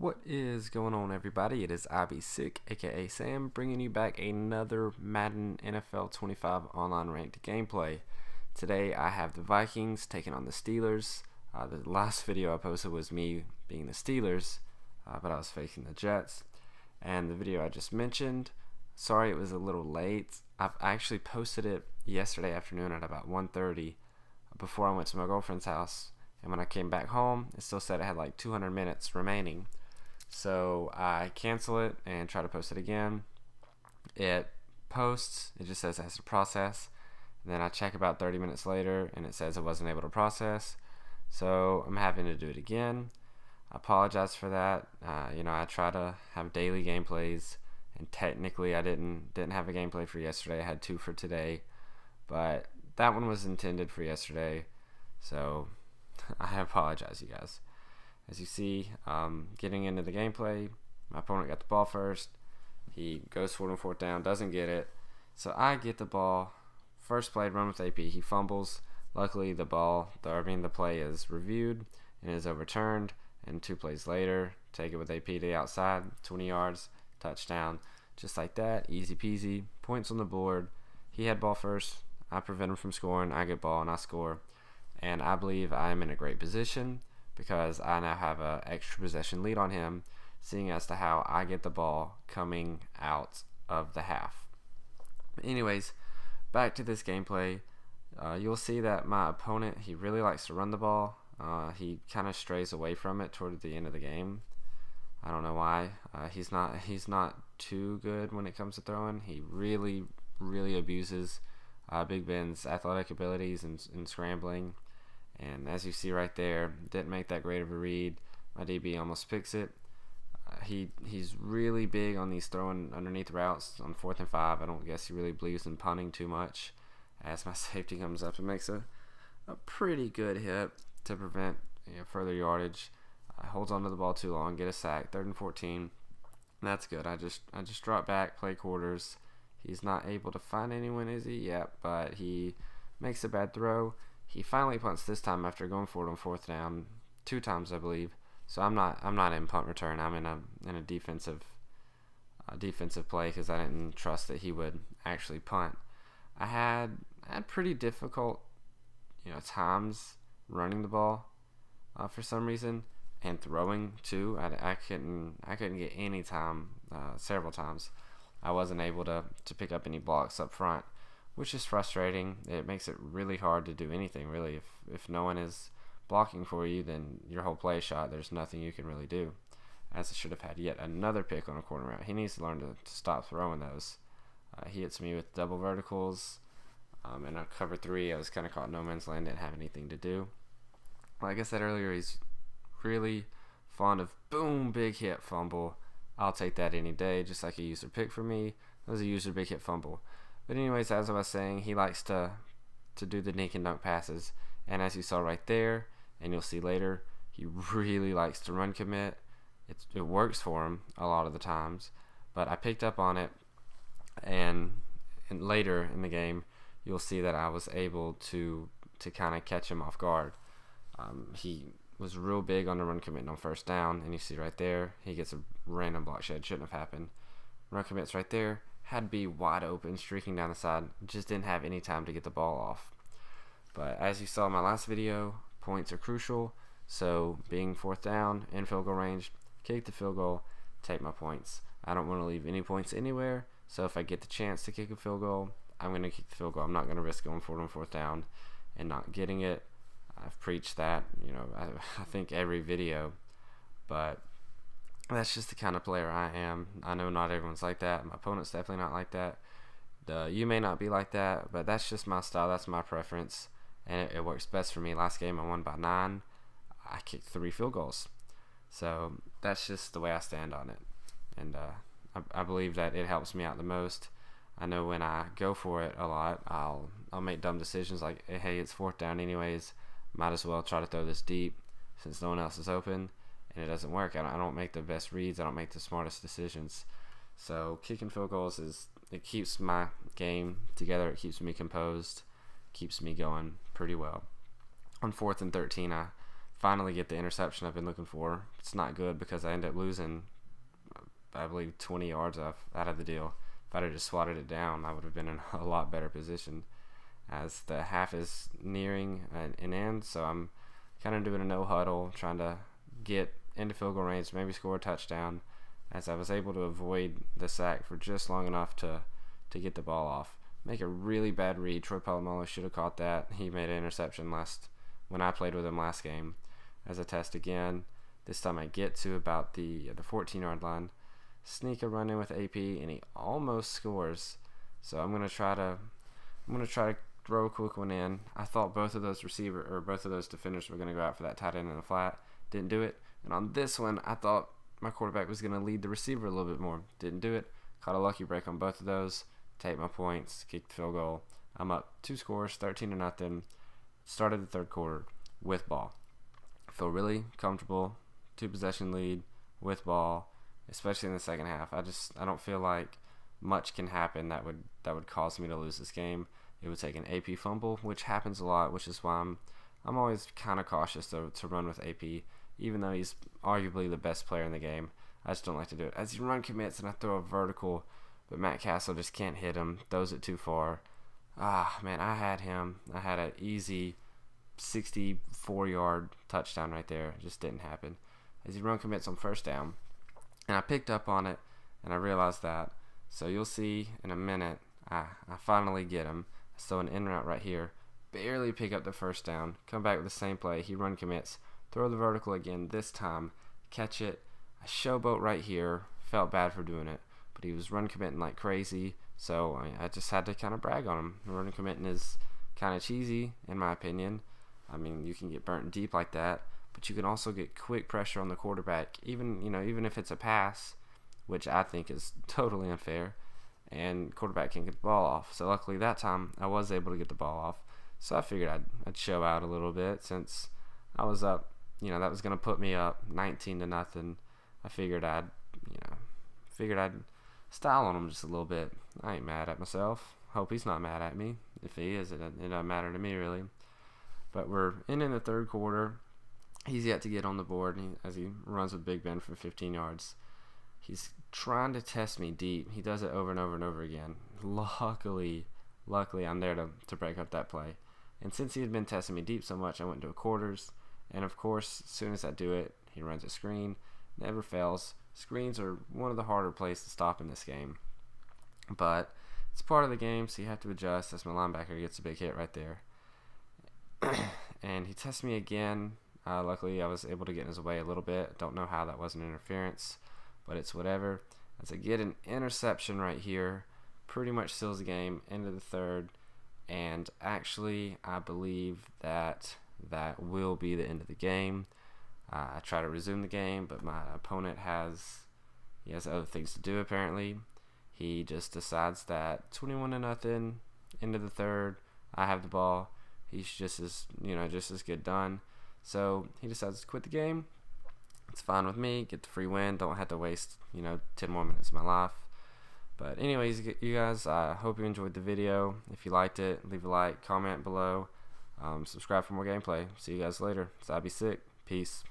What is going on, everybody? It is I Be Sick, aka Sam, bringing you back another Madden NFL 25 online ranked gameplay. Today I have the Vikings taking on the Steelers. The last video I posted was me being the Steelers, but I was facing the Jets. And the video I just mentioned, sorry it was a little late. I actually posted it yesterday afternoon at about 1:30 before I went to my girlfriend's house. And when I came back home, it still said it had like 200 minutes remaining. So I cancel it and try to post it again. It posts, it just says it has to process. And then I check about 30 minutes later and it says it wasn't able to process. So I'm having to do it again. I apologize for that. I try to have daily gameplays, and technically I didn't have a gameplay for yesterday. I had two for today, but that one was intended for yesterday. So I apologize, you guys. As you see, getting into the gameplay, my opponent got the ball first. He goes for it on fourth down, doesn't get it. So I get the ball. First play, run with AP. He fumbles. Luckily, the play is reviewed and is overturned. And 2 plays later, take it with AP to the outside, 20 yards, touchdown. Just like that, easy peasy. Points on the board. He had ball first. I prevent him from scoring. I get ball and I score. And I believe I'm in a great position, because I now have an extra possession lead on him, seeing as to how I get the ball coming out of the half. Anyways, back to this gameplay. You'll see that my opponent, he really likes to run the ball. He kind of strays away from it toward the end of the game. I don't know why. He's not too good when it comes to throwing. He really abuses Big Ben's athletic abilities and scrambling. And as you see right there, didn't make that great of a read. My DB almost picks it. He's really big on these throwing underneath routes on 4th and 5. I don't guess he really believes in punting too much. As my safety comes up, it makes a pretty good hit to prevent further yardage. Holds onto the ball too long, get a sack. 3rd and 14. That's good. I just drop back, play quarters. He's not able to find anyone, is he? Yep, but he makes a bad throw. He finally punts this time after going for it on 4th down 2 times, I believe. So I'm not in punt return. I'm in a defensive play, because I didn't trust that he would actually punt. I had pretty difficult times running the ball for some reason, and throwing too. I couldn't get any time. Several times I wasn't able to pick up any blocks up front, which is frustrating. It makes it really hard to do anything, really. If no one is blocking for you, then your whole play is shot. There's nothing you can really do. As I should have had yet another pick on a corner route. He needs to learn to stop throwing those. He hits me with double verticals. And on cover 3, I was kind of caught in no man's land, didn't have anything to do. Like I said earlier, he's really fond of boom, big hit, fumble. I'll take that any day, just like a user pick for me. That was a user big hit, fumble. But anyways, as I was saying, he likes to do the dink and dunk passes. And as you saw right there, and you'll see later, he really likes to run commit. It works for him a lot of the times. But I picked up on it, and later in the game, you'll see that I was able to kind of catch him off guard. He was real big on the run commit on 1st down, and you see right there, he gets a random block shed. Shouldn't have happened. Run commits right there. Had to be wide open, streaking down the side. Just didn't have any time to get the ball off. But as you saw in my last video, points are crucial. So being 4th down in field goal range, kick the field goal, take my points. I don't want to leave any points anywhere. So if I get the chance to kick a field goal, I'm going to kick the field goal. I'm not going to risk going for it on 4th down and not getting it. I've preached that, I think every video. But that's just the kind of player I am. I know not everyone's like that. My opponent's definitely not like that. You may not be like that, but that's just my style. That's my preference, and it works best for me. Last game I won by 9. I kicked 3 field goals. So that's just the way I stand on it. And I believe that it helps me out the most. I know when I go for it a lot, I'll make dumb decisions like, hey, it's 4th down anyways. Might as well try to throw this deep since no one else is open. And it doesn't work. I don't make the best reads. I don't make the smartest decisions. So kicking field goals it keeps my game together. It keeps me composed. Keeps me going pretty well. On 4th and 13, I finally get the interception I've been looking for. It's not good because I end up losing, I believe, 20 yards out of the deal. If I'd have just swatted it down, I would have been in a lot better position. As the half is nearing an end, so I'm kind of doing a no huddle, trying to get into field goal range, maybe score a touchdown, as I was able to avoid the sack for just long enough to get the ball off. Make a really bad read. Troy Polamalu should have caught that. He made an interception when I played with him last game. As I test again, this time I get to about the 14-yard line, sneak a run in with AP, and he almost scores. So I'm gonna try to throw a quick one in. I thought both of those defenders were gonna go out for that tight end in the flat. Didn't do it. And on this one, I thought my quarterback was gonna lead the receiver a little bit more. Didn't do it. Caught a lucky break on both of those. Take my points. Kick the field goal. I'm up 2 scores, 13-0. Started the third quarter with ball. Feel really comfortable. 2-possession lead with ball, especially in the second half. I don't feel like much can happen that would cause me to lose this game. It would take an AP fumble, which happens a lot, which is why I'm always kind of cautious to run with AP, even though he's arguably the best player in the game. I just don't like to do it. As he run commits and I throw a vertical, but Matt Castle just can't hit him, throws it too far. Man, I had him. I had an easy 64-yard touchdown right there. It just didn't happen. As he run commits on first down, and I picked up on it, and I realized that. So you'll see in a minute, I finally get him. So an in route right here, barely pick up the first down, come back with the same play. He run commits, throw the vertical again. This time, catch it. I showboat right here. Felt bad for doing it, but he was run committing like crazy. So I just had to kind of brag on him. Run committing is kind of cheesy in my opinion. I mean, you can get burnt deep like that, but you can also get quick pressure on the quarterback, even if it's a pass, which I think is totally unfair, and quarterback can get the ball off. So luckily that time I was able to get the ball off. So I figured I'd show out a little bit since I was up. That was gonna put me up 19-0. I figured I'd style on him just a little bit. I ain't mad at myself. Hope he's not mad at me. If he is, it doesn't matter to me really. But we're in the third quarter. He's yet to get on the board as he runs with Big Ben for 15 yards. He's trying to test me deep. He does it over and over and over again. Luckily, I'm there to break up that play. And since he had been testing me deep so much, I went to a quarters. And of course, as soon as I do it, he runs a screen. Never fails. Screens are one of the harder plays to stop in this game. But it's part of the game, so you have to adjust. As my linebacker gets a big hit right there. And he tests me again. Luckily, I was able to get in his way a little bit. Don't know how that wasn't interference, but it's whatever. As I get an interception right here, pretty much seals the game into the third. And actually, I believe that will be the end of the game. I try to resume the game, but my opponent has other things to do apparently. He just decides that 21-0 into the third. I have the ball. He's just as good done. So he decides to quit the game. It's fine with me. Get the free win. Don't have to waste 10 more minutes of my life. But anyways, you guys, I hope you enjoyed the video. If you liked it, leave a like, comment below, subscribe for more gameplay. See you guys later. So I'll be sick. Peace.